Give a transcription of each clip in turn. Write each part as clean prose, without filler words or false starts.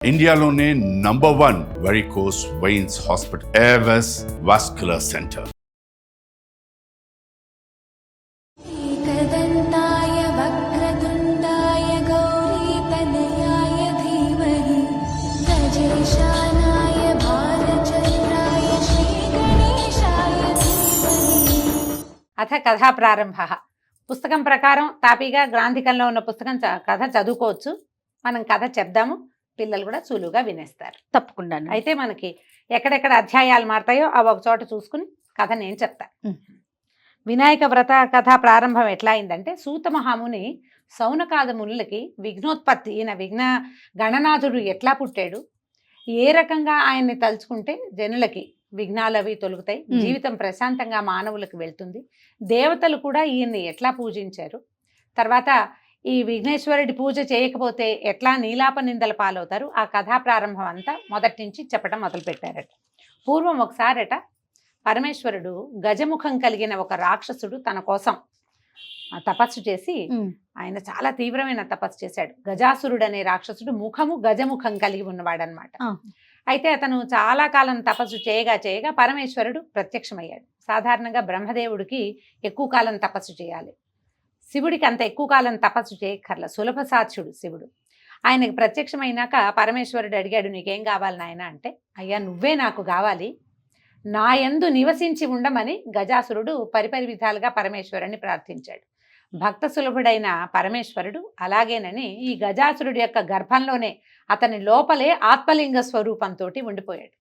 ఇండియాలోనే #1 varicose veins hospital Avis vascular center. एकदन्ताय वक्रतुण्डाय गौरीतनयाय धीमहि गजेशानाय भालचन्द्राय श्रीगणेशाय धीमहि. అథ కథా ప్రారంభ. పుస్తకం ప్రకారం తాపీగా గ్రాంధికంలో ఉన్న పుస్తకం కథ చదువుకోవచ్చు. మనం కథ చెప్దాము, పిల్లలు కూడా సులువుగా వినేస్తారు. తప్పకుండా. అయితే మనకి ఎక్కడెక్కడ అధ్యాయాలు మారుతాయో అవి ఒక చోట చూసుకుని కథ నేను చెప్తాను. వినాయక వ్రత కథ ప్రారంభం ఎట్లా అయిందంటే, సూత మహాముని సౌనకాద మునులకి విఘ్నోత్పత్తి, ఈయన విఘ్న గణనాథుడు ఎట్లా పుట్టాడు, ఏ రకంగా ఆయన్ని తలుచుకుంటే జనులకి విఘ్నాలు అవి తొలుగుతాయి, జీవితం ప్రశాంతంగా మానవులకు వెళ్తుంది, దేవతలు కూడా ఈయన్ని ఎట్లా పూజించారు, తర్వాత ఈ విఘ్నేశ్వరుడి పూజ చేయకపోతే ఎట్లా నీలాప నిందల పాలవుతారు, ఆ కథా ప్రారంభం అంతా మొదటి నుంచి చెప్పడం మొదలుపెట్టారట. పూర్వం ఒకసారట పరమేశ్వరుడు గజముఖం కలిగిన ఒక రాక్షసుడు తన కోసం తపస్సు చేసి, ఆయన చాలా తీవ్రమైన తపస్సు చేశాడు. గజాసురుడు అనే రాక్షసుడు ముఖము గజముఖం కలిగి ఉన్నవాడనమాట. అయితే అతను చాలా కాలం తపస్సు చేయగా చేయగా పరమేశ్వరుడు ప్రత్యక్షమయ్యాడు. సాధారణంగా బ్రహ్మదేవుడికి ఎక్కువ కాలం తపస్సు చేయాలి, శివుడికి అంత ఎక్కువ కాలం తపస్సు చేయక్కర్ల, సులభ సాధ్యుడు శివుడు. ఆయనకు ప్రత్యక్షమైనాక పరమేశ్వరుడు అడిగాడు, నీకేం కావాలి నాయన అంటే, అయ్యా నువ్వే నాకు కావాలి, నా యందు నివసించి ఉండమని గజాసురుడు పరిపరి విధాలుగా పరమేశ్వరుని ప్రార్థించాడు. భక్త సులభుడైన పరమేశ్వరుడు అలాగేనని ఈ గజాసురుడి యొక్క గర్భంలోనే అతని లోపలే ఆత్మలింగ స్వరూపంతో ఉండిపోయాడు.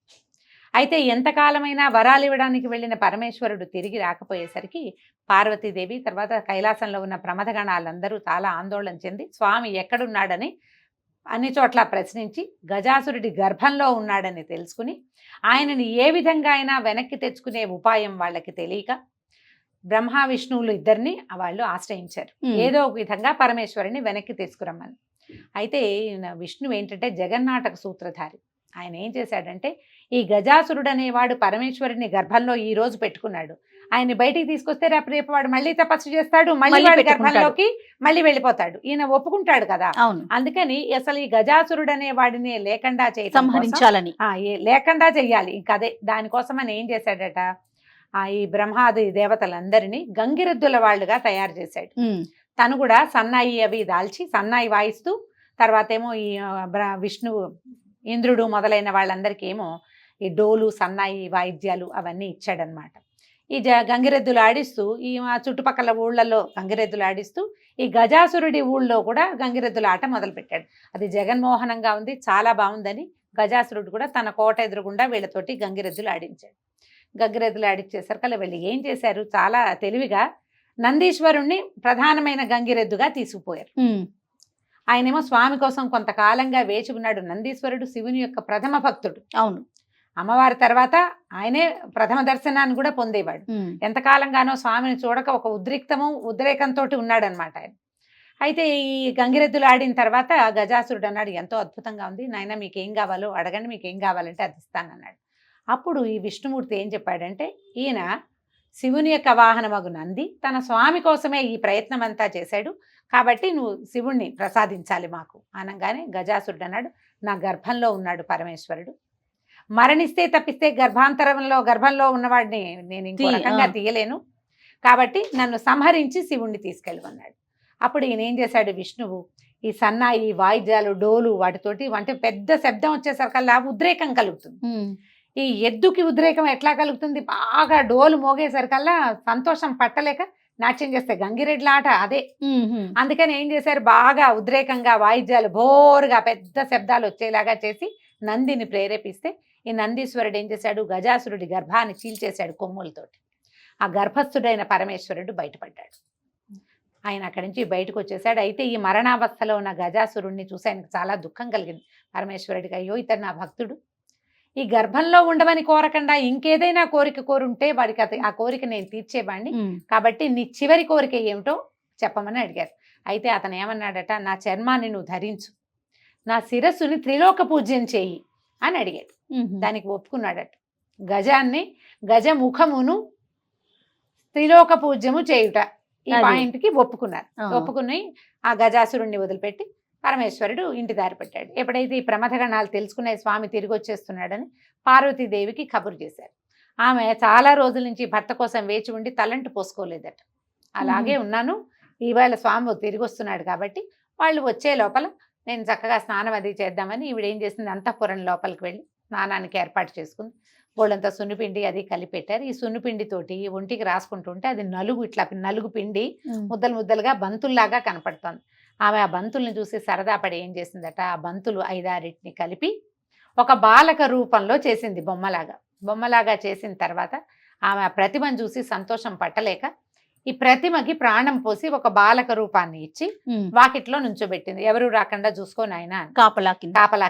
అయితే ఎంతకాలమైనా వరాలు ఇవ్వడానికి వెళ్ళిన పరమేశ్వరుడు తిరిగి రాకపోయేసరికి పార్వతీదేవి తర్వాత కైలాసంలో ఉన్న ప్రమథగణాలందరూ చాలా ఆందోళన చెంది స్వామి ఎక్కడున్నాడని అన్ని చోట్ల ప్రశ్నించి గజాసురుడి గర్భంలో ఉన్నాడని తెలుసుకుని ఆయనని ఏ విధంగా అయినా వెనక్కి తెచ్చుకునే ఉపాయం వాళ్ళకి తెలియక బ్రహ్మ విష్ణువులు ఇద్దరిని వాళ్ళు ఆశ్రయించారు. ఏదో ఒక విధంగా పరమేశ్వరుని వెనక్కి తీసుకురమ్మని. అయితే విష్ణువు ఏంటంటే జగన్నాటక సూత్రధారి. ఆయన ఏం చేశాడంటే, ఈ గజాసురుడు అనేవాడు పరమేశ్వరుని గర్భంలో ఈ రోజు పెట్టుకున్నాడు, ఆయన్ని బయటికి తీసుకొస్తే రేపు వాడు మళ్ళీ తపస్సు చేస్తాడు, మళ్ళీ వాడి గర్భంలోకి మళ్ళీ వెళ్ళిపోతాడు, ఈయన ఒప్పుకుంటాడు కదా. అందుకని అసలు ఈ గజాసురుడు అనే వాడిని లేకుండా సంహరించాలని, లేకుండా చెయ్యాలి. ఇంకా అదే దానికోసం అని ఏం చేశాడట, ఈ బ్రహ్మాది దేవతలందరినీ గంగిరెద్దుల వాళ్ళుగా తయారు చేశాడు. తను కూడా సన్నాయి అవి దాల్చి సన్నాయి వాయిస్తూ, తర్వాత ఏమో ఈ విష్ణువు ఇంద్రుడు మొదలైన వాళ్ళందరికీ ఏమో ఈ డోలు సన్నాయి వాయిద్యాలు అవన్నీ ఇచ్చాడనమాట. ఈ గంగిరెద్దులు ఆడిస్తూ ఈ చుట్టుపక్కల ఊళ్ళల్లో గంగిరెద్దులు ఆడిస్తూ ఈ గజాసురుడి ఊళ్ళో కూడా గంగిరెద్దుల ఆట మొదలుపెట్టాడు. అది జగన్మోహనంగా ఉంది, చాలా బాగుందని గజాసురుడు కూడా తన కోట ఎదురుగుండా వీళ్ళతోటి గంగిరెద్దులు ఆడించాడు. గంగిరెద్దులు ఆడించేసరికి వీళ్ళు ఏం చేశారు, చాలా తెలివిగా నందీశ్వరుణ్ణి ప్రధానమైన గంగిరెద్దుగా తీసుకుపోయారు. ఆయనేమో స్వామి కోసం కొంతకాలంగా వేచి ఉన్నాడు. నందీశ్వరుడు శివుని యొక్క ప్రథమ భక్తుడు. అవును, అమ్మవారి తర్వాత ఆయనే ప్రథమ దర్శనాన్ని కూడా పొందేవాడు. ఎంతకాలంగానో స్వామిని చూడక ఒక ఉద్రేకంతో ఉన్నాడనమాట ఆయన. అయితే ఈ గంగిరెద్దులు ఆడిన తర్వాత గజాసురుడు అన్నాడు, ఎంతో అద్భుతంగా ఉంది నాయన, మీకేం కావాలో అడగండి, మీకేం కావాలంటే అది ఇస్తానన్నాడు. అప్పుడు ఈ విష్ణుమూర్తి ఏం చెప్పాడంటే, ఈయన శివుని యొక్క వాహనమగు నంది తన స్వామి కోసమే ఈ ప్రయత్నం అంతా చేశాడు, కాబట్టి నువ్వు శివుణ్ణి ప్రసాదించాలి మాకు అనగానే గజాసురుడు అన్నాడు, నా గర్భంలో ఉన్నాడు పరమేశ్వరుడు, మరణిస్తే తప్పిస్తే గర్భంలో ఉన్నవాడిని నేను ఇంకో రకంగా తీయలేను, కాబట్టి నన్ను సంహరించి శివుణ్ణి తీసుకెళ్ళమన్నాడు. అప్పుడు ఈయన ఏం చేశాడు, విష్ణువు ఈ సన్నాయి వాయిద్యాలు డోలు వాటితోటి అంటే పెద్ద శబ్దం వచ్చేసరికల్లా ఉద్రేకం కలుగుతుంది. ఈ ఎద్దుకి ఉద్రేకం ఎట్లా కలుగుతుంది, బాగా డోలు మోగేసరికల్లా సంతోషం పట్టలేక నాట్యం చేస్తే గంగిరెడ్ల ఆట అదే. అందుకని ఏం చేశారు, బాగా ఉద్రేకంగా వాయిద్యాలు బోరుగా పెద్ద శబ్దాలు వచ్చేలాగా చేసి నందిని ప్రేరేపిస్తే ఈ నందీశ్వరుడు ఏం చేశాడు, గజాసురుడి గర్భాన్ని చీల్చేశాడు కొమ్ములతోటి. ఆ గర్భస్థుడైన పరమేశ్వరుడు బయటపడ్డాడు. ఆయన అక్కడి నుంచి బయటకు వచ్చేసాడు. అయితే ఈ మరణావస్థలో ఉన్న గజాసురుడిని చూసి ఆయనకు చాలా దుఃఖం కలిగింది. పరమేశ్వరుడికి, అయ్యో ఇతను నా భక్తుడు, ఈ గర్భంలో ఉండమని కోరకుండా ఇంకేదైనా కోరిక కోరుంటే వాడికి ఆ కోరిక నేను తీర్చేవాడిని, కాబట్టి నీ చివరి కోరిక ఏమిటో చెప్పమని అడిగారు. అయితే అతను ఏమన్నాడట, నా చర్మాన్ని నువ్వు ధరించు, నా శిరస్సుని త్రిలోక పూజ్యం చేయి అని అడిగాడు. దానికి ఒప్పుకున్నాడట. గజముఖమును త్రిలోక పూజ్యము చేయుట, ఈ పాయింట్కి ఒప్పుకున్నారు. ఒప్పుకుని ఆ గజాసురుణ్ణి వదిలిపెట్టి పరమేశ్వరుడు ఇంటి దారి పెట్టాడు. ఎప్పుడైతే ఈ ప్రమథగణాలు తెలుసుకునే స్వామి తిరిగి వచ్చేస్తున్నాడని పార్వతీదేవికి కబురు చేశారు. ఆమె చాలా రోజుల నుంచి భర్త కోసం వేచి ఉండి తలంటు పోసుకోలేదట. అలాగే ఉన్నాను, ఇవాళ స్వామి తిరిగి వస్తున్నాడు కాబట్టి వాళ్ళు వచ్చే లోపల నేను చక్కగా స్నానం అది చేద్దామని ఈవిడ ఏం చేసింది, అంతఃపురం లోపలికి వెళ్ళి స్నానానికి ఏర్పాటు చేసుకుంది. బోళ్ళంతా సున్నిపిండి అది కలిపెట్టారు. ఈ సున్నిపిండితోటి ఒంటికి రాసుకుంటుంటే అది నలుగు, ఇట్లా నలుగు పిండి ముద్దలు ముద్దలుగా బంతుల్లాగా కనపడుతోంది. ఆమె ఆ బంతుల్ని చూసి సరదా పడి ఏం చేసిందట, ఆ బంతులు 5-6 కలిపి ఒక బాలక రూపంలో చేసింది, బొమ్మలాగా చేసిన తర్వాత ఆమె ఆ ప్రతిమను చూసి సంతోషం పట్టలేక ఈ ప్రతిమకి ప్రాణం పోసి ఒక బాలక రూపాన్ని ఇచ్చి వాకిట్లో నుంచోబెట్టింది. ఎవరు రాకుండా చూసుకోని ఆయన కాపలా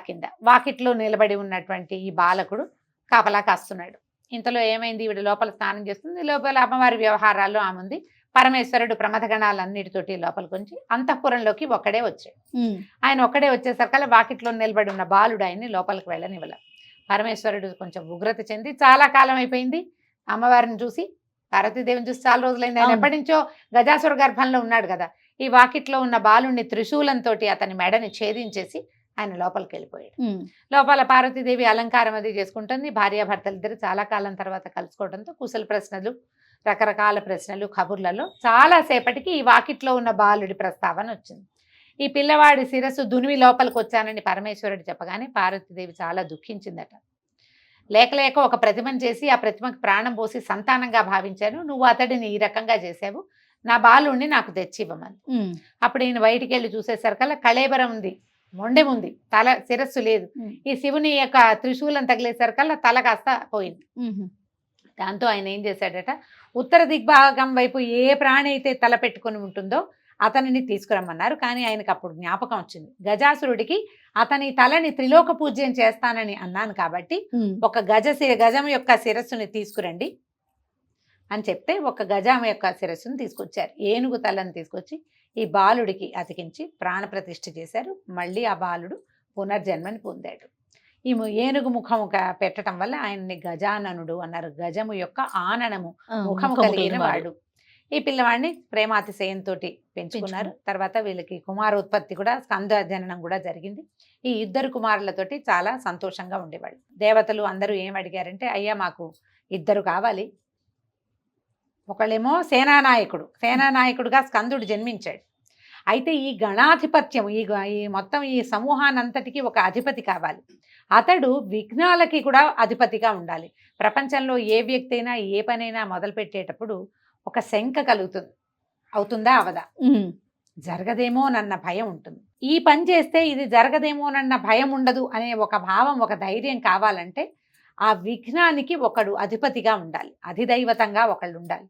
కింద వాకిట్లో నిలబడి ఉన్నటువంటి ఈ బాలకుడు కాపలా కాస్తున్నాడు. ఇంతలో ఏమైంది, ఈవిడ లోపల స్నానం చేస్తుంది, లోపల అమ్మవారి వ్యవహారాల్లో ఆమె ఉంది. పరమేశ్వరుడు ప్రమథగణాలన్నిటితోటి లోపలికి వచ్చి అంతఃపురంలోకి ఒక్కడే వచ్చాడు. ఆయన ఒక్కడే వచ్చేసరికల్లా వాకిట్లో నిలబడి ఉన్న బాలుడు ఆయన్ని లోపలికి వెళ్ళనివ్వల. పరమేశ్వరుడు కొంచెం ఉగ్రత చెంది, చాలా కాలం అయిపోయింది అమ్మవారిని చూసి, పార్వతీదేవిని చూసి చాలా రోజులైంది, ఆయన ఎప్పటి నుంచో గజాసుర గర్భంలో ఉన్నాడు కదా, ఈ వాకిట్లో ఉన్న బాలుడిని త్రిశూలంతో అతని మెడని ఛేదించేసి ఆయన లోపలికి వెళ్ళిపోయాడు. లోపల పార్వతీదేవి అలంకారం అది చేసుకుంటుంది. భార్యాభర్తలు ఇద్దరు చాలా కాలం తర్వాత కలుసుకోవడంతో కుశల ప్రశ్నలు, రకరకాల ప్రశ్నలు, కబుర్లలో చాలాసేపటికి ఈ వాకిట్లో ఉన్న బాలుడి ప్రస్తావన వచ్చింది. ఈ పిల్లవాడి శిరస్సు దునివి లోపలికి వచ్చానని పరమేశ్వరుడు చెప్పగానే పార్వతీదేవి చాలా దుఃఖించిందట. లేక ఒక ప్రతిమను చేసి ఆ ప్రతిమకి ప్రాణం పోసి సంతానంగా భావించాను, నువ్వు అతడిని ఈ రకంగా చేసావు, నా బాలుడిని నాకు తెచ్చివ్వమని. అప్పుడు ఈయన బయటికి వెళ్ళి చూసేసరికల్లా కళేబరం ఉంది, మొండెం ఉంది, తల శిరస్సు లేదు. ఈ శివుని యొక్క త్రిశూలం తగిలేసరికల్లా తల కాస్త పోయింది. దాంతో ఆయన ఏం చేశాడట, ఉత్తర దిగ్భాగం వైపు ఏ ప్రాణి అయితే తల పెట్టుకొని ఉంటుందో అతనిని తీసుకురమ్మన్నారు. కానీ ఆయనకు అప్పుడు జ్ఞాపకం వచ్చింది, గజాసురుడికి అతని తలని త్రిలోక పూజ్యం చేస్తానని అన్నాను కాబట్టి ఒక గజం యొక్క శిరస్సుని తీసుకురండి అని చెప్తే ఒక గజం యొక్క శిరస్సును తీసుకొచ్చారు. ఏనుగు తలని తీసుకొచ్చి ఈ బాలుడికి అతికించి ప్రాణప్రతిష్ఠ చేశారు. మళ్ళీ ఆ బాలుడు పునర్జన్మని పొందాడు. ఈ ఏనుగు ముఖము పెట్టడం వల్ల ఆయన్ని గజాననుడు అన్నారు. గజము యొక్క ఆననము, ముఖము కలిగిన వాడు. ఈ పిల్లవాడిని ప్రేమాతిశయంతో పెంచుకున్నారు. తర్వాత వీళ్ళకి కుమారోత్పత్తి కూడా, స్కంద జననం కూడా జరిగింది. ఈ 2 కుమారులతోటి చాలా సంతోషంగా ఉండేవాళ్ళు. దేవతలు అందరూ ఏం అడిగారంటే, అయ్యా మాకు 2 కావాలి. ఒకళ్ళేమో సేనానాయకుడుగా స్కందుడు జన్మించాడు. అయితే ఈ గణాధిపత్యం, ఈ మొత్తం ఈ సమూహానంతటికీ ఒక అధిపతి కావాలి. అతడు విఘ్నాలకి కూడా అధిపతిగా ఉండాలి. ప్రపంచంలో ఏ వ్యక్తి అయినా ఏ పనైనా మొదలు పెట్టేటప్పుడు ఒక శంక కలుగుతుంది, అవుతుందా అవదా, జరగదేమోనన్న భయం ఉంటుంది. ఈ పని చేస్తే ఇది జరగదేమోనన్న భయం ఉండదు అనే ఒక భావం, ఒక ధైర్యం కావాలంటే ఆ విఘ్నానికి ఒకడు అధిపతిగా ఉండాలి, అధిదైవతంగా ఒకళ్ళు ఉండాలి.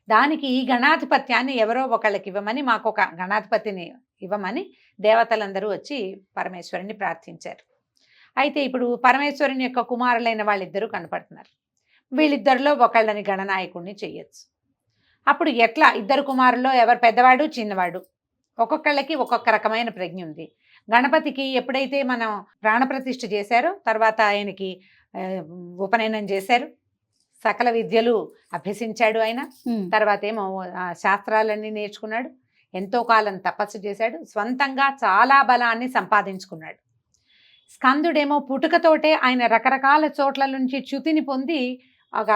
దానికి ఈ గణాధిపత్యాన్ని ఎవరో ఒకళ్ళకి ఇవ్వమని, మాకు ఒక గణాధిపతిని ఇవ్వమని దేవతలందరూ వచ్చి పరమేశ్వరుని ప్రార్థించారు. అయితే ఇప్పుడు పరమేశ్వరుని యొక్క కుమారులైన వాళ్ళిద్దరూ కనపడుతున్నారు. వీళ్ళిద్దరిలో ఒకళ్ళని గణనాయకుడిని చెయ్యొచ్చు. అప్పుడు ఎట్లా, 2 కుమారుల్లో ఎవరు పెద్దవాడు చిన్నవాడు, ఒక్కొక్కళ్ళకి ఒక్కొక్క రకమైన ప్రజ్ఞ ఉంది. గణపతికి ఎప్పుడైతే మనం ప్రాణప్రతిష్ఠ చేశారో తర్వాత ఆయనకి ఉపనయనం చేశారు, సకల విద్యలు అభ్యసించాడు ఆయన. తర్వాత ఏమో శాస్త్రాలన్నీ నేర్చుకున్నాడు, ఎంతో కాలం తపస్సు చేశాడు, స్వంతంగా చాలా బలాన్ని సంపాదించుకున్నాడు. స్కందుడేమో పుట్టుకతోటే ఆయన రకరకాల చోట్ల నుంచి చ్యుతిని పొంది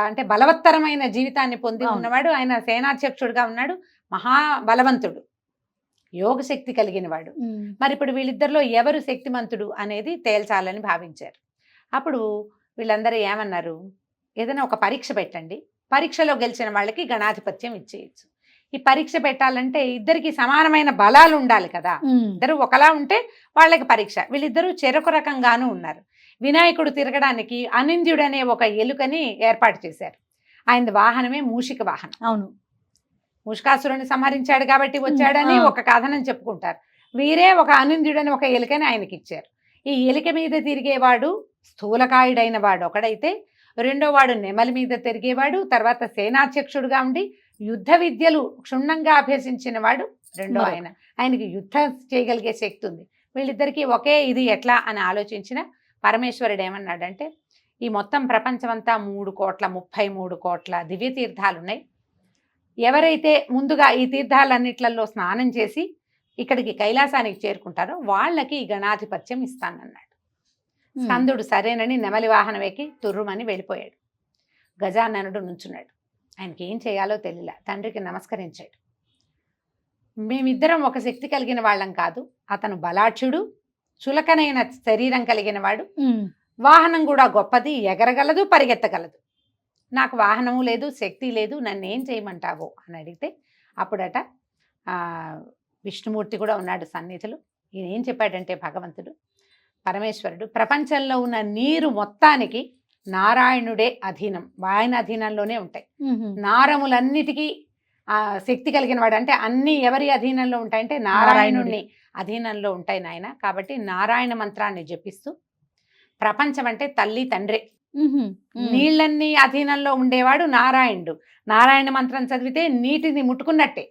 అంటే బలవత్తరమైన జీవితాన్ని పొంది ఉన్నవాడు. ఆయన సేనాధ్యక్షుడుగా ఉన్నాడు, మహాబలవంతుడు, యోగశక్తి కలిగిన వాడు. మరి ఇప్పుడు వీళ్ళిద్దరిలో ఎవరు శక్తిమంతుడు అనేది తేల్చాలని భావించారు. అప్పుడు వీళ్ళందరూ ఏమన్నారు, ఏదైనా ఒక పరీక్ష పెట్టండి, పరీక్షలో గెలిచిన వాళ్ళకి గణాధిపత్యం ఇచ్చేయచ్చు. ఈ పరీక్ష పెట్టాలంటే ఇద్దరికి సమానమైన బలాలు ఉండాలి కదా, ఇద్దరు ఒకలా ఉంటే వాళ్ళకి పరీక్ష. వీళ్ళిద్దరూ చెరొక రకంగానూ ఉన్నారు. వినాయకుడు తిరగడానికి అనింద్యుడు అనే ఒక ఎలుకని ఏర్పాటు చేశారు. ఆయన వాహనమే మూషిక వాహనం. అవును, మూషికాసురుని సంహరించాడు కాబట్టి వచ్చాడని ఒక కథనం చెప్పుకుంటారు. వీరే ఒక అనింద్యుడు అని ఒక ఎలుకని ఆయనకి ఇచ్చారు. ఈ ఎలుక మీద తిరిగేవాడు స్థూలకాయుడైన వాడు ఒకడైతే, రెండో వాడు నెమలి మీద తిరిగేవాడు, తర్వాత సేనాధ్యక్షుడుగా ఉండి యుద్ధ విద్యలు క్షుణ్ణంగా అభ్యసించిన వాడు రెండో ఆయన. ఆయనకి యుద్ధం చేయగలిగే శక్తి ఉంది. వీళ్ళిద్దరికీ ఒకే ఇది ఎట్లా అని ఆలోచించిన పరమేశ్వరుడు ఏమన్నాడంటే, ఈ మొత్తం ప్రపంచమంతా 3,33 కోట్ల దివ్య తీర్థాలు ఉన్నాయి. ఎవరైతే ముందుగా ఈ తీర్థాలన్నిట్లలో స్నానం చేసి ఇక్కడికి కైలాసానికి చేరుకుంటారో వాళ్ళకి ఈ గణాధిపత్యం ఇస్తానన్నాడు. స్కందుడు సరేనని నెమలి వాహనం ఎక్కి తుర్రుమని వెళ్ళిపోయాడు. గజాననుడు నుంచున్నాడు. ఆయనకి ఏం చేయాలో తెలియలా. తండ్రికి నమస్కరించాడు. మేమిద్దరం ఒక శక్తి కలిగిన వాళ్ళం కాదు. అతను బలాఢ్యుడు, చులకనైన శరీరం కలిగిన వాడు, వాహనం కూడా గొప్పది, ఎగరగలదు, పరిగెత్తగలదు. నాకు వాహనము లేదు, శక్తి లేదు, నన్ను ఏం చేయమంటావు అని అడిగితే అప్పుడట విష్ణుమూర్తి కూడా ఉన్నాడు సన్నిధిలో. ఈయన ఏం చెప్పాడంటే భగవంతుడు పరమేశ్వరుడు ప్రపంచంలో ఉన్న నీరు మొత్తానికి నారాయణుడే అధీనం, ఆయన అధీనంలోనే ఉంటాయి. నారములన్నిటికీ శక్తి కలిగిన వాడు, అంటే అన్ని ఎవరి అధీనంలో ఉంటాయంటే నారాయణుడిని అధీనంలో ఉంటాయి నాయన. కాబట్టి నారాయణ మంత్రాన్ని జపిస్తూ, ప్రపంచం అంటే తల్లి తండ్రి, నీళ్ళన్నీ అధీనంలో ఉండేవాడు నారాయణుడు. నారాయణ మంత్రం చదివితే నీటిని ముట్టుకున్నట్టే,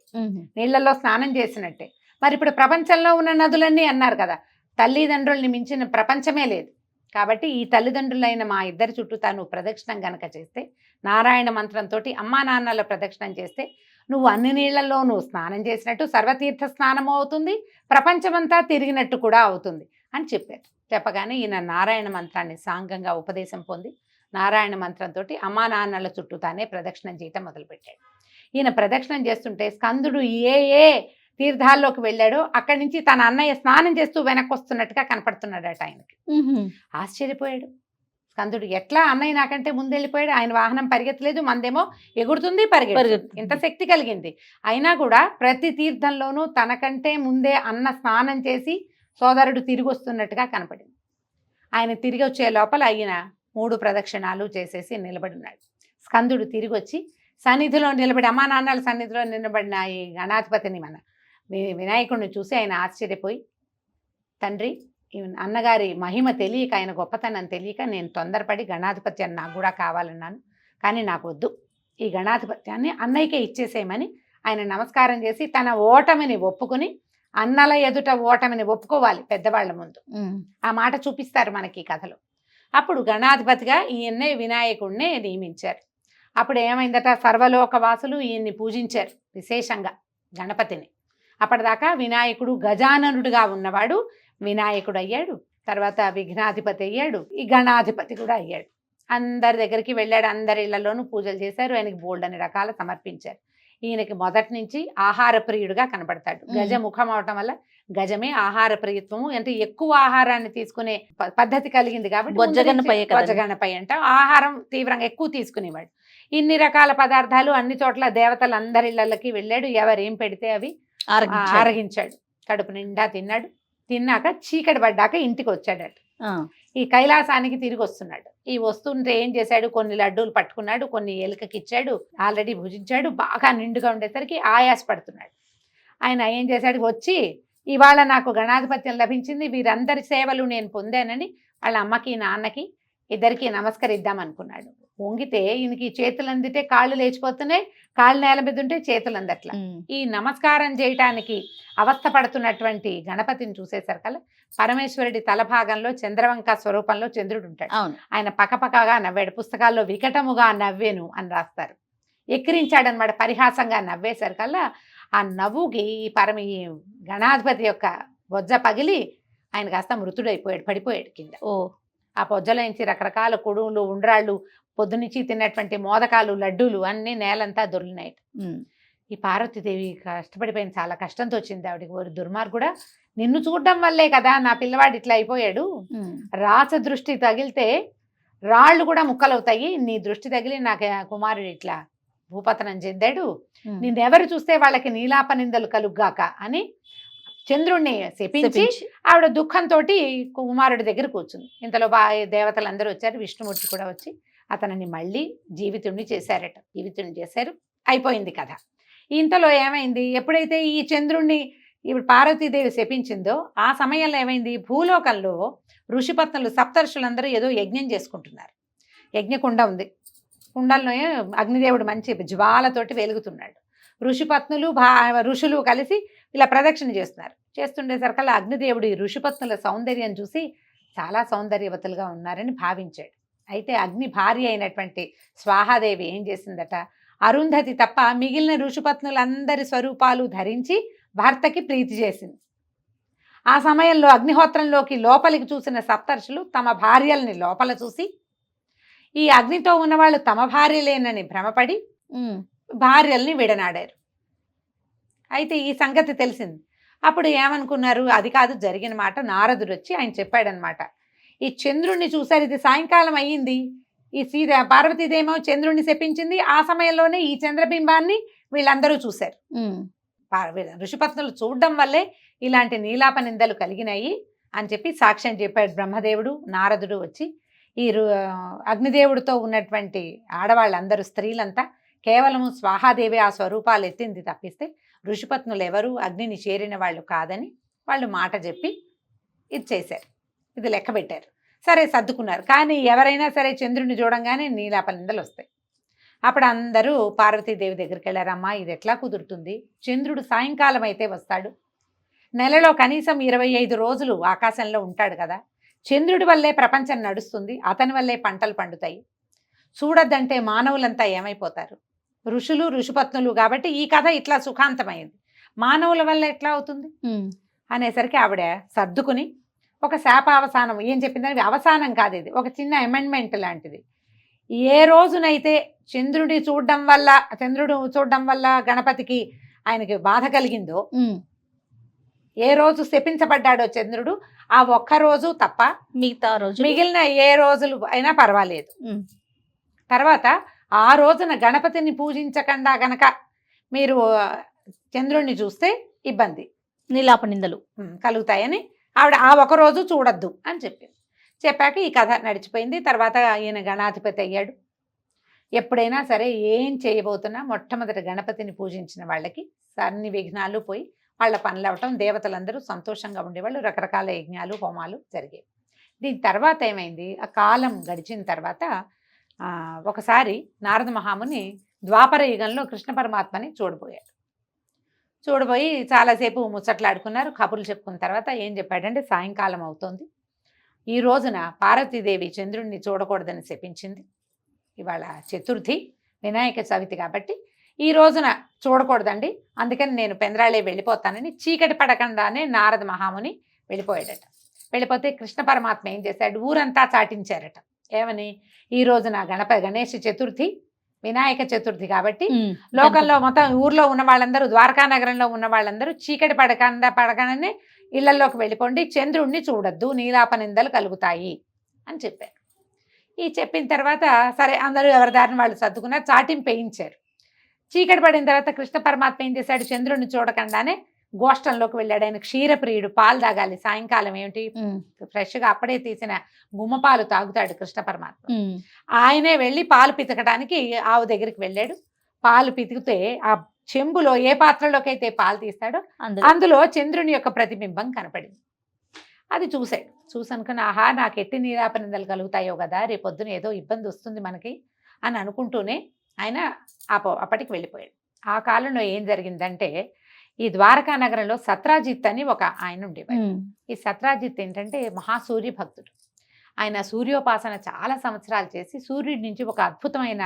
నీళ్లలో స్నానం చేసినట్టే. మరి ఇప్పుడు ప్రపంచంలో ఉన్న నదులన్నీ అన్నారు కదా, తల్లిదండ్రుల్ని మించిన ప్రపంచమే లేదు. కాబట్టి ఈ తల్లిదండ్రులైన మా ఇద్దరి చుట్టూ తాను ప్రదక్షిణం గనక చేస్తే, నారాయణ మంత్రంతో అమ్మా నాన్నల ప్రదక్షిణం చేస్తే నువ్వు అన్ని నీళ్లలో నువ్వు స్నానం చేసినట్టు, సర్వతీర్థ స్నానము అవుతుంది, ప్రపంచమంతా తిరిగినట్టు కూడా అవుతుంది అని చెప్పారు. చెప్పగానే ఈయన నారాయణ మంత్రాన్ని సాంగంగా ఉపదేశం పొంది నారాయణ మంత్రంతో అమ్మా నాన్నల చుట్టూ తానే ప్రదక్షిణం చేయటం మొదలుపెట్టాడు. ఈయన ప్రదక్షిణం చేస్తుంటే స్కందుడు ఏ ఏ తీర్థాల్లోకి వెళ్ళాడో అక్కడి నుంచి తన అన్నయ్య స్నానం చేస్తూ వెనక్కి వస్తున్నట్టుగా కనపడుతున్నాడట ఆయనకి. ఆశ్చర్యపోయాడు స్కందుడు. ఎట్లా అన్నయ్య నాకంటే ముందెళ్ళిపోయాడు, ఆయన వాహనం పరిగెత్తలేదు, మందేమో ఎగురుతుంది, పరిగెడుతుంది, ఇంత శక్తి కలిగింది. అయినా కూడా ప్రతి తీర్థంలోనూ తనకంటే ముందే అన్న స్నానం చేసి సోదరుడు తిరిగి వస్తున్నట్టుగా కనపడింది. ఆయన తిరిగి వచ్చే లోపల ఆయన 3 ప్రదక్షిణాలు చేసేసి నిలబడినాడు. స్కందుడు తిరిగి వచ్చి సన్నిధిలో నిలబడి, అమ్మా నాన్నల సన్నిధిలో నిలబడిన ఈ గణాధిపతిని మన వినాయకుడిని చూసి ఆయన ఆశ్చర్యపోయి, తండ్రి అన్నగారి మహిమ తెలియక, ఆయన గొప్పతనం తెలియక నేను తొందరపడి గణాధిపత్యాన్ని నాకు కూడా కావాలన్నాను, కానీ నాకు వద్దు, ఈ గణాధిపత్యాన్ని అన్నయ్యకే ఇచ్చేసేయమని ఆయన నమస్కారం చేసి తన ఓటమిని ఒప్పుకుని, అన్నల ఎదుట ఓటమిని ఒప్పుకోవాలి పెద్దవాళ్ళ ముందు, ఆ మాట చూపిస్తారు మనకి ఈ కథలో. అప్పుడు గణాధిపతిగా ఈయన్నే వినాయకుడినే నియమించారు. అప్పుడు ఏమైందట, సర్వలోక వాసులు ఈయన్ని పూజించారు విశేషంగా గణపతిని. అప్పటిదాకా వినాయకుడు గజాననుడిగా ఉన్నవాడు వినాయకుడు అయ్యాడు, తర్వాత విఘ్నాధిపతి అయ్యాడు, ఈ గణాధిపతి కూడా అయ్యాడు. అందరి దగ్గరికి వెళ్ళాడు, అందరి ఇళ్లలోనూ పూజలు చేశారు, ఆయనకి బోల్డ్ అన్ని రకాల సమర్పించారు. ఈయనకి మొదటి నుంచి ఆహార ప్రియుడుగా కనపడతాడు. గజముఖం అవటం వల్ల గజమే ఆహార ప్రియత్వము, అంటే ఎక్కువ ఆహారాన్ని తీసుకునే పద్ధతి కలిగింది కాబట్టి బొజ్జగన్నపై అంట ఆహారం తీవ్రంగా ఎక్కువ తీసుకునేవాడు. ఇన్ని రకాల పదార్థాలు అన్ని చోట్ల దేవతలు అందరి ఇళ్లకి వెళ్ళాడు, ఎవరేం పెడితే అవి ఆరగించాడు. కడుపు నిండా తిన్నాడు. తిన్నాక చీకటి పడ్డాక ఇంటికి వచ్చాడట. ఈ కైలాసానికి తిరిగి వస్తున్నాడు. ఈ వస్తుంటే ఏం చేశాడు, కొన్ని లడ్డూలు పట్టుకున్నాడు, కొన్ని ఎలుకకి ఇచ్చాడు, ఆల్రెడీ భుజించాడు. బాగా నిండుగా ఉండేసరికి ఆయాస పడుతున్నాడు. ఆయన ఏం చేశాడు, వచ్చి ఇవాళ నాకు గణాధిపత్యం లభించింది, వీరందరి సేవలు నేను పొందానని వాళ్ళ అమ్మకి నాన్నకి ఇద్దరికి నమస్కరిద్దాం అనుకున్నాడు. వంగితే ఈయనకి చేతులు అందితే కాళ్ళు లేచిపోతున్నాయి, కాళ్ళు నేల మీద ఉంటే చేతులు అందట్లా. ఈ నమస్కారం చేయటానికి అవస్థ పడుతున్నటువంటి గణపతిని చూసేసరికల్లా పరమేశ్వరుడి తలభాగంలో చంద్రవంక స్వరూపంలో చంద్రుడు ఉంటాడు. ఆయన పకపకగా నవ్వాడు. పుస్తకాల్లో వికటముగా నవ్వేను అని రాస్తారు. ఎక్కిరించాడనమాట, పరిహాసంగా నవ్వేసరికల్లా ఆ నవ్వుకి ఈ గణాధిపతి యొక్క బొజ్జ పగిలి ఆయన కాస్త మృతుడైపోయాడు, పడిపోయాడు కింద. ఆ పొజ్జలోంచి రకరకాల కొడువులు, ఉండ్రాళ్ళు, పొద్దునుంచి తిన్నటువంటి మోదకాలు, లడ్డూలు అన్నీ నేలంతా దొరికినాయి. ఈ పార్వతీదేవి కష్టపడిపోయింది, చాలా కష్టంతో వచ్చింది ఆవిడకి. ఓరి దుర్మార్గుడా, నిన్ను చూడడం వల్లే కదా నా పిల్లవాడు ఇట్లా అయిపోయాడు. రాచ దృష్టి తగిలితే రాళ్ళు కూడా ముక్కలవుతాయి, నీ దృష్టి తగిలి నాకు కుమారుడు ఇట్లా భూపతనం చెందాడు, నిన్నెవరు చూస్తే వాళ్ళకి నీలాప నిందలు కలుగ్గాక అని చంద్రుణ్ణి శపించి ఆవిడ దుఃఖంతో కుమారుడి దగ్గర కూర్చుంది. ఇంతలో దేవతలందరూ వచ్చారు, విష్ణుమూర్తి కూడా వచ్చి అతనిని మళ్ళీ జీవితుణ్ణి చేశారట. జీవితుణ్ణి చేశారు, అయిపోయింది కథ. ఇంతలో ఏమైంది, ఎప్పుడైతే ఈ చంద్రుణ్ణి ఇప్పుడు పార్వతీదేవి శపించిందో ఆ సమయంలో ఏమైంది, భూలోకంలో ఋషిపత్నులు సప్తర్షులందరూ ఏదో యజ్ఞం చేసుకుంటున్నారు. యజ్ఞకుండ ఉంది, కుండల్లో అగ్నిదేవుడు మంచి జ్వాలతోటి వెలుగుతున్నాడు. ఋషిపత్నులు ఋషులు కలిసి ఇలా ప్రదక్షిణ చేస్తున్నారు. చేస్తుండేసరికల్లా అగ్నిదేవుడు ఈ ఋషిపత్నుల సౌందర్యం చూసి చాలా సౌందర్యవతులుగా ఉన్నారని భావించాడు. అయితే అగ్ని భార్య అయినటువంటి స్వాహాదేవి ఏం చేసిందట, అరుంధతి తప్ప మిగిలిన ఋషిపత్నులందరి స్వరూపాలు ధరించి భర్తకి ప్రీతి చేసింది. ఆ సమయంలో అగ్నిహోత్రంలోకి లోపలికి చూసిన సప్తర్షులు తమ భార్యల్ని లోపల చూసి ఈ అగ్నితో ఉన్నవాళ్ళు తమ భార్యలేనని భ్రమపడి భార్యల్ని విడనాడారు. అయితే ఈ సంగతి తెలిసింది. అప్పుడు ఏమనుకున్నారు, అది కాదు జరిగిన మాట. నారదుడు వచ్చి ఆయన చెప్పాడనమాట, ఈ చంద్రుణ్ణి చూశారు, ఇది సాయంకాలం అయ్యింది, ఈ పార్వతీదేమో చంద్రుణ్ణి శపించింది, ఆ సమయంలోనే ఈ చంద్రబింబాన్ని వీళ్ళందరూ చూశారు. ఋషిపత్నులు చూడడం వల్లే ఇలాంటి నీలాప నిందలు కలిగినాయి అని చెప్పి సాక్ష్యం చెప్పాడు బ్రహ్మదేవుడు. నారదుడు వచ్చి ఈ అగ్నిదేవుడితో ఉన్నటువంటి ఆడవాళ్ళందరూ స్త్రీలంతా కేవలము స్వాహాదేవి ఆ స్వరూపాలు ఎత్తింది తప్పిస్తే ఋషిపత్నులు ఎవరు అగ్నిని చేరిన వాళ్ళు కాదని వాళ్ళు మాట చెప్పి ఇది చేశారు, ఇది లెక్క పెట్టారు. సరే సర్దుకున్నారు. కానీ ఎవరైనా సరే చంద్రుడిని చూడంగానే నీలాప నిందలు వస్తాయి. అప్పుడు అందరూ పార్వతీదేవి దగ్గరికి వెళ్ళారమ్మా, ఇది ఎట్లా కుదురుతుంది, చంద్రుడు సాయంకాలం అయితే వస్తాడు, నెలలో కనీసం 25 రోజులు ఆకాశంలో ఉంటాడు కదా, చంద్రుడి వల్లే ప్రపంచం నడుస్తుంది, అతని వల్లే పంటలు పండుతాయి, చూడొద్దంటే మానవులంతా ఏమైపోతారు, ఋషులు ఋషిపత్నులు కాబట్టి ఈ కథ ఇట్లా సుఖాంతమైంది, మానవుల వల్ల ఎట్లా అవుతుంది అనేసరికి ఆవిడ సర్దుకుని ఒక శాప అవసానం ఏం చెప్పిందని, అవసానం కాదు ఇది, ఒక చిన్న అమెండ్మెంట్ లాంటిది. ఏ రోజునైతే చంద్రుడు చూడడం వల్ల గణపతికి ఆయనకి బాధ కలిగిందో, ఏ రోజు శపించబడ్డాడో చంద్రుడు, ఆ ఒక్క రోజు తప్ప మిగిలిన ఏ రోజులు అయినా పర్వాలేదు. తర్వాత ఆ రోజున గణపతిని పూజించకుండా గనక మీరు చంద్రుడిని చూస్తే ఇబ్బంది, నీలాప నిందలు కలుగుతాయని ఆవిడ ఆ ఒక రోజు చూడొద్దు అని చెప్పింది. చెప్పాక ఈ కథ నడిచిపోయింది. తర్వాత ఈయన గణాధిపతి అయ్యాడు. ఎప్పుడైనా సరే ఏం చేయబోతున్నా మొట్టమొదటి గణపతిని పూజించిన వాళ్ళకి అన్ని విఘ్నాలు పోయి వాళ్ళ పనులు అవటం, దేవతలందరూ సంతోషంగా ఉండేవాళ్ళు, రకరకాల యజ్ఞాలు హోమాలు జరిగేవి. దీని తర్వాత ఏమైంది, ఆ కాలం గడిచిన తర్వాత ఒకసారి నారద మహాముని ద్వాపర యుగంలో కృష్ణ పరమాత్మని చూడబోయి చాలాసేపు ముచ్చట్లాడుకున్నారు, కబుర్లు చెప్పుకున్న తర్వాత ఏం చెప్పాడంటే, సాయంకాలం అవుతోంది, ఈ రోజున పార్వతీదేవి చంద్రుడిని చూడకూడదని శపించింది, ఇవాళ చతుర్థి వినాయక చవితి కాబట్టి ఈ రోజున చూడకూడదండి, అందుకని నేను పెందరాళే వెళ్ళిపోతానని చీకటి పడకుండానే నారద మహాముని వెళ్ళిపోయాడట. వెళ్ళిపోతే కృష్ణ పరమాత్మ ఏం చేశాడు, ఊరంతా చాటించారట. ఏమని, ఈ రోజున గణేష్ చతుర్థి వినాయక చతుర్థి కాబట్టి లోకంలో మొత్తం ఊర్లో ఉన్న వాళ్ళందరూ, ద్వారకా నగరంలో ఉన్న వాళ్ళందరూ చీకటి పడగానే ఇళ్లలోకి వెళ్ళిపోండి, చంద్రుణ్ణి చూడొద్దు, నీలాప నిందలు కలుగుతాయి అని చెప్పారు. ఈ చెప్పిన తర్వాత సరే అందరూ ఎవరి దారిని వాళ్ళు సర్దుకున్నారు, చాటింపు వేయించారు. చీకటి పడిన తర్వాత కృష్ణ పరమాత్మ ఏం చేశాడు, చంద్రుడిని చూడకుండానే గోష్టంలోకి వెళ్ళాడు. ఆయన క్షీరప్రియుడు, పాలు తాగాలి, సాయంకాలం ఏమిటి ఫ్రెష్గా అప్పుడే తీసిన గుమ్మపాలు తాగుతాడు కృష్ణ పరమాత్మ. ఆయనే వెళ్ళి పాలు పితకడానికి ఆవు దగ్గరికి వెళ్ళాడు. పాలు పితికితే ఆ చెంబులో ఏ పాత్రలోకి అయితే పాలు తీస్తాడో అందులో చంద్రుని యొక్క ప్రతిబింబం కనపడింది. అది చూశాడు. చూసనుకుని, ఆహా నాకు ఎట్టి నీలాప నిందలు కలుగుతాయో కదా, రేపొద్దున ఏదో ఇబ్బంది వస్తుంది మనకి అని అనుకుంటూనే ఆయన అప్పటికి వెళ్ళిపోయాడు. ఆ కాలంలో ఏం జరిగిందంటే, ఈ ద్వారకా నగరంలో సత్రాజిత్ అని ఒక ఆయన ఉండేవాడు. ఈ సత్రాజిత్ ఏంటంటే మహాసూర్య భక్తుడు. ఆయన సూర్యోపాసన చాలా సంవత్సరాలు చేసి సూర్యుడి నుంచి ఒక అద్భుతమైన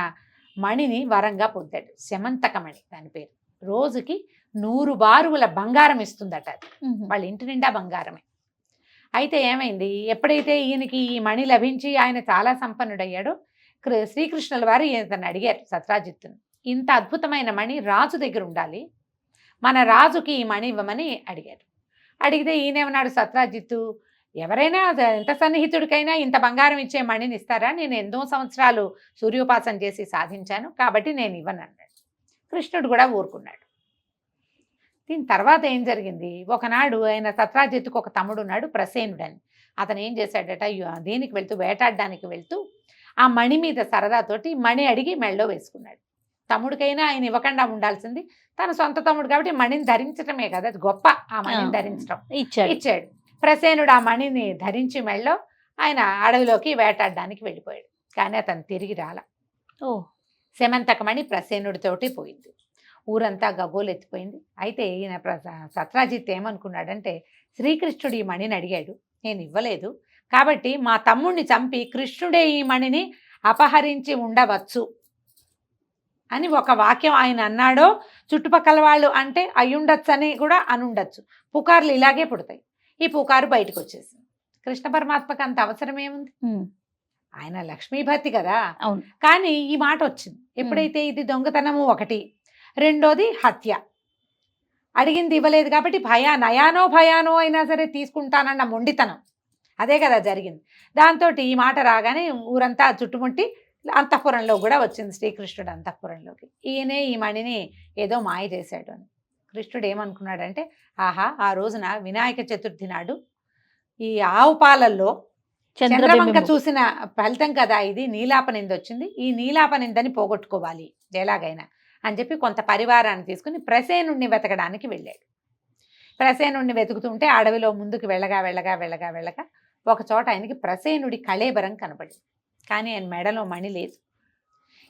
మణిని వరంగా పొందాడు. శమంతకమణి దాని పేరు. రోజుకి 100 బారువుల బంగారం ఇస్తుందట. అది వాళ్ళ ఇంటి నిండా బంగారమే. అయితే ఏమైంది, ఎప్పుడైతే ఈయనకి ఈ మణి లభించి ఆయన చాలా సంపన్నుడయ్యాడో, శ్రీకృష్ణుల వారు ఈయనని అడిగారు సత్రాజిత్తును, ఇంత అద్భుతమైన మణి రాజు దగ్గర ఉండాలి, మన రాజుకి ఈ మణి ఇవ్వమని అడిగారు. అడిగితే ఈయనేమన్నాడు సత్రాజిత్తు, ఎవరైనా ఎంత సన్నిహితుడికైనా ఇంత బంగారం ఇచ్చే మణిని ఇస్తారా, నేను ఎన్నో సంవత్సరాలు సూర్యోపాసన చేసి సాధించాను కాబట్టి నేను ఇవ్వను అన్నాడు. కృష్ణుడు కూడా ఊరుకున్నాడు. దీని తర్వాత ఏం జరిగింది, ఒకనాడు ఆయన సత్రాజిత్తుకు ఒక తమ్ముడు ఉన్నాడు ప్రసేనుడని. అతను ఏం చేశాడట, దీనికి వెళ్తూ వేటాడడానికి వెళ్తూ ఆ మణి మీద సరదాతోటి మణి అడిగి మెళ్ళో వేసుకున్నాడు. తమ్ముడికైనా ఆయన ఇవ్వకుండా ఉండాల్సింది, తన సొంత తమ్ముడు కాబట్టి మణిని ధరించటమే కదా అది గొప్ప, ఆ మణిని ధరించడం ఇచ్చాడు. ప్రసేనుడు ఆ మణిని ధరించి మెళ్ళో ఆయన అడవిలోకి వేటాడడానికి వెళ్ళిపోయాడు. కానీ అతను తిరిగి రాల. శమంతకమణి ప్రసేనుడితోటి పోయింది. ఊరంతా గగ్గోలు ఎత్తిపోయింది. అయితే ఈయన సత్రాజిత్ ఏమనుకున్నాడంటే, శ్రీకృష్ణుడు ఈ మణిని అడిగాడు, నేను ఇవ్వలేదు కాబట్టి మా తమ్ముడిని చంపి కృష్ణుడే ఈ మణిని అపహరించి ఉండవచ్చు అని ఒక వాక్యం ఆయన అన్నాడో చుట్టుపక్కల వాళ్ళు అంటే అయ్యుండొచ్చు అని కూడా అనుండొచ్చు. పుకార్లు ఇలాగే పుడతాయి. ఈ పుకారు బయటకు వచ్చేసింది. కృష్ణ పరమాత్మకు అంత అవసరం ఏముంది? ఆయన లక్ష్మీభర్తి కదా. అవును. కానీ ఈ మాట వచ్చింది. ఎప్పుడైతే ఇది దొంగతనము ఒకటి, రెండోది హత్య, అడిగింది ఇవ్వలేదు కాబట్టి నయానో భయానో అయినా సరే తీసుకుంటానన్న మొండితనం, అదే కదా జరిగింది. దాంతో ఈ మాట రాగానే ఊరంతా చుట్టుముట్టి అంతఃపురంలో కూడా వచ్చింది శ్రీకృష్ణుడు అంతఃపురంలోకి. ఈయనే ఈ మణిని ఏదో మాయ చేశాడు అని. కృష్ణుడు ఏమనుకున్నాడంటే, ఆహా, ఆ రోజున వినాయక చతుర్థి నాడు ఈ ఆవు పాలల్లో చంద్రవంక చూసిన ఫలితం కదా ఇది, నీలాపనింద వచ్చింది, ఈ నీలాపనిందని పోగొట్టుకోవాలి ఎలాగైనా అని చెప్పి కొంత పరివారాన్ని తీసుకుని ప్రసేనుణ్ణి వెతకడానికి వెళ్ళాడు. ప్రసేనుణ్ణి వెతుకుతుంటే అడవిలో ముందుకు వెళ్ళగా వెళ్ళగా వెళ్ళగా వెళ్ళగా ఒక చోట ఆయనకి ప్రసేనుడి కళేబరం కనపడింది. కానీ ఆయన మెడలో మణి లేదు.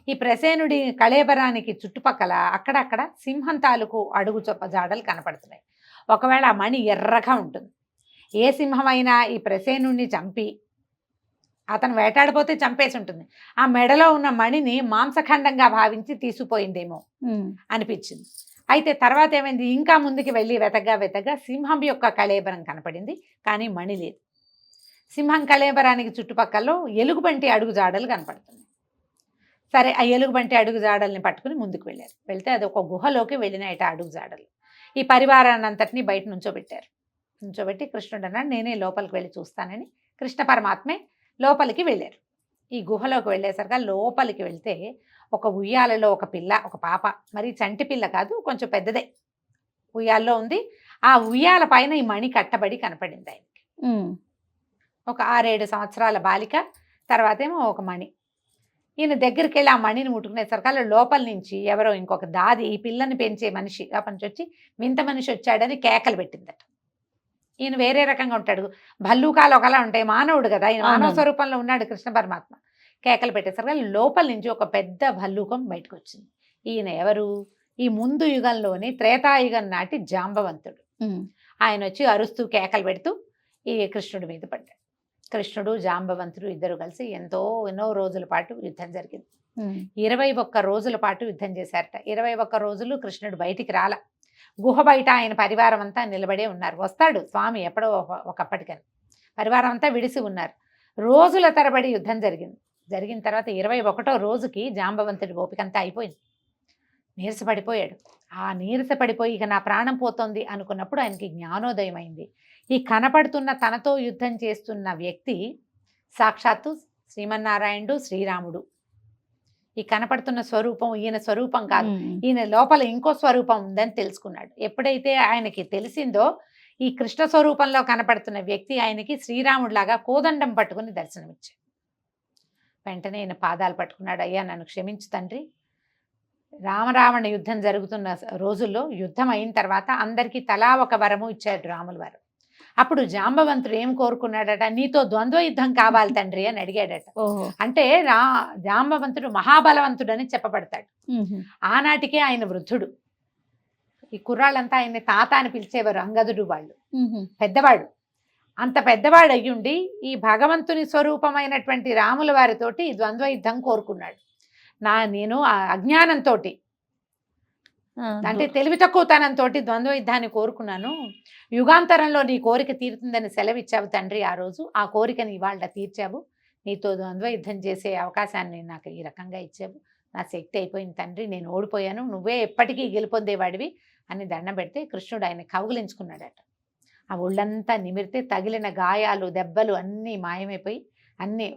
ఈ ప్రసేనుడి కళేబరానికి చుట్టుపక్కల అక్కడక్కడ సింహం తాలూకు అడుగు జాడలు కనపడుతున్నాయి. ఒకవేళ ఆ మణి ఎర్రగా ఉంటుంది. ఏ సింహమైనా ఈ ప్రసేనుడిని చంపి అతను వేటాడిపోతే చంపేసి ఉంటుంది. ఆ మెడలో ఉన్న మణిని మాంసఖండంగా భావించి తీసుకుపోయిందేమో అనిపించింది. అయితే తర్వాత ఏమైంది, ఇంకా ముందుకు వెళ్ళి వెతగ్గా సింహం యొక్క కళేబరం కనపడింది, కానీ మణి లేదు. సింహం కళేబరానికి చుట్టుపక్కల ఎలుగుబంటి అడుగు జాడలు కనపడుతుంది. సరే, ఆ ఎలుగుబంటి అడుగు జాడల్ని పట్టుకుని ముందుకు వెళ్ళారు. వెళ్తే అది ఒక గుహలోకి వెళ్ళినాయట అడుగు జాడలు. ఈ పరివారాన్ని అంతటినీ బయట నుంచోబెట్టారు. నుంచోబెట్టి కృష్ణుడు అన్నాడు, నేనే లోపలికి వెళ్ళి చూస్తానని కృష్ణ పరమాత్మే లోపలికి వెళ్ళారు. ఈ గుహలోకి వెళ్ళేసరికి లోపలికి వెళ్తే ఒక ఉయ్యాలలో ఒక పిల్ల, ఒక పాప, మరి చంటి పిల్ల కాదు, కొంచెం పెద్దదే, ఉయ్యాల్లో ఉంది. ఆ ఉయ్యాల పైన ఈ మణి కట్టబడి కనపడింది ఆయనకి. ఒక 6-7 సంవత్సరాల బాలిక, తర్వాత ఏమో ఒక మణి. ఈయన దగ్గరికి వెళ్ళి ఆ మణిని ముట్టుకునేసరికి లోపల నుంచి ఎవరో ఇంకొక దాది, ఈ పిల్లని పెంచే మనిషి ఆ పని వచ్చి వింత మనిషి వచ్చాడని కేకలు పెట్టిందట. ఈయన వేరే రకంగా ఉంటాడు, భల్లూకాలు ఒకలా ఉంటాయి, మానవుడు కదా, ఈయన మానవ స్వరూపంలో ఉన్నాడు కృష్ణ పరమాత్మ. కేకలు పెట్టేసరికి లోపల నుంచి ఒక పెద్ద భల్లూకం బయటకు వచ్చింది. ఈయన ఎవరు? ఈ ముందు యుగంలోని త్రేతాయుగం నాటి జాంబవంతుడు. ఆయన వచ్చి అరుస్తూ కేకలు పెడుతూ ఈ కృష్ణుడి మీద పడ్డాడు. కృష్ణుడు జాంబవంతుడు ఇద్దరు కలిసి ఎన్నో రోజుల పాటు యుద్ధం జరిగింది. 21 రోజుల పాటు యుద్ధం చేశారట. 21 రోజులు కృష్ణుడు బయటికి రాల. గుహ బయట ఆయన పరివారం అంతా నిలబడే ఉన్నారు. వస్తాడు స్వామి ఎప్పుడో ఒకప్పటికని. పరివారం అంతా విడిసి ఉన్నారు. రోజుల తరబడి యుద్ధం జరిగింది. జరిగిన తర్వాత 21వ రోజుకి జాంబవంతుడి ఓపికంతా అయిపోయింది. నీరసపడిపోయాడు. ఆ నీరసపడిపోయి ఇక నా ప్రాణం పోతోంది అనుకున్నప్పుడు ఆయనకి జ్ఞానోదయం అయింది. ఈ కనపడుతున్న తనతో యుద్ధం చేస్తున్న వ్యక్తి సాక్షాత్తు శ్రీమన్నారాయణుడు, శ్రీరాముడు. ఈ కనపడుతున్న స్వరూపం ఈయన స్వరూపం కాదు, ఈయన లోపల ఇంకో స్వరూపం ఉందని తెలుసుకున్నాడు. ఎప్పుడైతే ఆయనకి తెలిసిందో ఈ కృష్ణ స్వరూపంలో కనపడుతున్న వ్యక్తి ఆయనకి శ్రీరాముడిలాగా కోదండం పట్టుకుని దర్శనమిచ్చాడు. వెంటనే ఈయన పాదాలు పట్టుకున్నాడు. అయ్యా, నన్ను క్షమించు తండ్రి. రామరావణ యుద్ధం జరుగుతున్న రోజుల్లో యుద్ధం అయిన తర్వాత అందరికీ తలా ఒక వరము ఇచ్చాడు రాముల వారు. అప్పుడు జాంబవంతుడు ఏం కోరుకున్నాడట, నీతో ద్వంద్వ యుద్ధం కావాలి తండ్రి అని అడిగాడట. అంటే జాంబవంతుడు మహాబలవంతుడు అని చెప్పబడతాడు. ఆనాటికే ఆయన వృద్ధుడు. ఈ కుర్రాళ్ళంతా ఆయన్ని తాత అని పిలిచేవారు, అంగదుడు వాళ్ళు. పెద్దవాడు. అంత పెద్దవాడు అయ్యుండి ఈ భగవంతుని స్వరూపమైనటువంటి రాముల వారితోటి ద్వంద్వ యుద్ధం కోరుకున్నాడు. నేను అజ్ఞానంతో, అంటే తెలివి తక్కువతనంతో ద్వంద్వ యుద్ధాన్ని కోరుకున్నాను. యుగాంతరంలో నీ కోరిక తీరుతుందని సెలవిచ్చావు తండ్రి ఆ రోజు. ఆ కోరికని ఇవాళ తీర్చావు. నీతో ద్వంద్వ యుద్ధం చేసే అవకాశాన్ని నాకు ఈ రకంగా ఇచ్చావు. నా శక్తి అయిపోయింది తండ్రి, నేను ఓడిపోయాను, నువ్వే ఎప్పటికీ గెలుపొందేవాడివి అని దండం పెడితే కృష్ణుడు ఆయన కౌగిలించుకున్నాడట. ఆ ఒళ్ళంతా నిమిరితే తగిలిన గాయాలు, దెబ్బలు అన్నీ మాయమైపోయి అన్నీ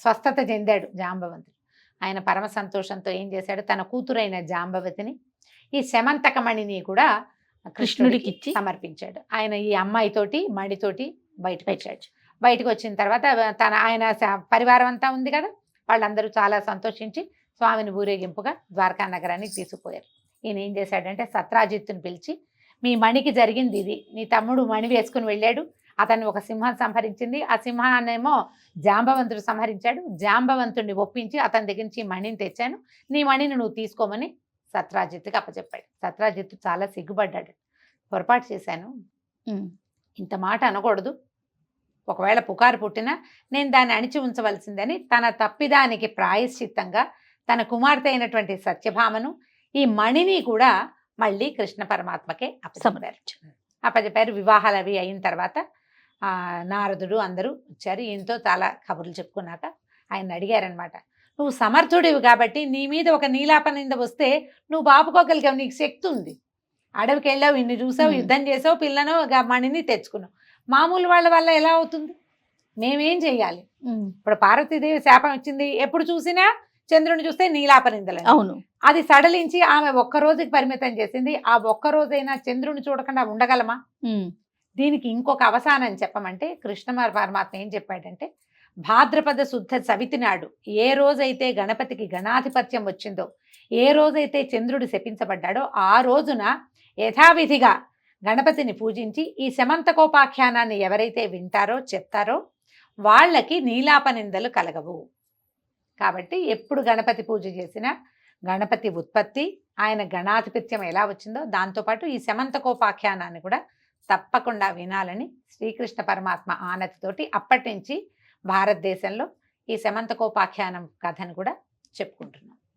స్వస్థత చెందాడు జాంబవంతుడు. ఆయన పరమ సంతోషంతో ఏం చేశాడు, తన కూతురైన జాంబవతిని, ఈ శమంతకమణిని కూడా కృష్ణుడికి ఇచ్చి సమర్పించాడు. ఆయన ఈ అమ్మాయితోటి మణితోటి బయటకు వచ్చాడు. బయటకు వచ్చిన తర్వాత ఆయన పరివారం అంతా ఉంది కదా, వాళ్ళందరూ చాలా సంతోషించి స్వామిని ఊరేగింపుగా ద్వారకా నగరానికి తీసుకుపోయారు. ఈయన ఏం చేశాడంటే సత్రాజిత్తుని పిలిచి, మీ మణికి జరిగింది ఇది, నీ తమ్ముడు మణి వేసుకుని వెళ్ళాడు, అతన్ని ఒక సింహం సంహరించింది, ఆ సింహాన్నేమో జాంబవంతుడు సంహరించాడు, జాంబవంతుడిని ఒప్పించి అతని దగ్గర నుంచి మణిని తెచ్చాను, నీ మణిని నువ్వు తీసుకోమని సత్రాజిత్తుకి అప్పచెప్పాడు. సత్రాజిత్తు చాలా సిగ్గుపడ్డాడు. పొరపాటు చేశాను, ఇంత మాట అనకూడదు, ఒకవేళ పుకారు పుట్టినా నేను దాన్ని అణిచి ఉంచవలసిందని తన తప్పిదానికి ప్రాయశ్చిత్తంగా తన కుమార్తె అయినటువంటి సత్యభామను ఈ మణిని కూడా మళ్ళీ కృష్ణ పరమాత్మకే అప్పచెప్పారు. వివాహాలు అవి అయిన తర్వాత నారదుడు అందరూ వచ్చారు. ఈయనతో చాలా కబుర్లు చెప్పుకున్నాక ఆయన అడిగారనమాట, నువ్వు సమర్థుడివి కాబట్టి నీ మీద ఒక నీలాపనింద వస్తే నువ్వు బాపుకోగలిగావు, నీకు శక్తి ఉంది. అడవికి వెళ్ళావు, ఇన్ని చూసావు, యుద్ధం చేసావు, పిల్లను మణిని తెచ్చుకున్నావు. మామూలు వాళ్ళ వల్ల ఎలా అవుతుంది? మేమేం చెయ్యాలి? ఇప్పుడు పార్వతీదేవి శాపం ఇచ్చింది, ఎప్పుడు చూసినా చంద్రుని చూస్తే నీలాపనిందలు. అవును, అది సడలించి ఆమె ఒక్క రోజుకి పరిమితం చేసింది. ఆ ఒక్క రోజైనా చంద్రుని చూడకుండా ఉండగలమా? దీనికి ఇంకొక అవసానం చెప్పమంటే కృష్ణ పరమాత్మ ఏం చెప్పాడంటే, భాద్రపద శుద్ధ చవితి నాడు ఏ రోజైతే గణపతికి గణాధిపత్యం వచ్చిందో, ఏ రోజైతే చంద్రుడు శపించబడ్డాడో ఆ రోజున యథావిధిగా గణపతిని పూజించి ఈ శమంతకోపాఖ్యానాన్ని ఎవరైతే వింటారో చెప్తారో వాళ్ళకి నీలాపనిందలు కలగవు. కాబట్టి ఎప్పుడు గణపతి పూజ చేసినా గణపతి ఉత్పత్తి, ఆయన గణాధిపత్యం ఎలా వచ్చిందో దాంతోపాటు ఈ శమంతకోపాఖ్యానాన్ని కూడా తప్పకుండా వినాలని శ్రీకృష్ణ పరమాత్మ ఆనతితోటి అప్పటి నుంచి భారతదేశంలో ఈ శమంతకోపాఖ్యానం కథను కూడా చెప్పుకుంటున్నాం.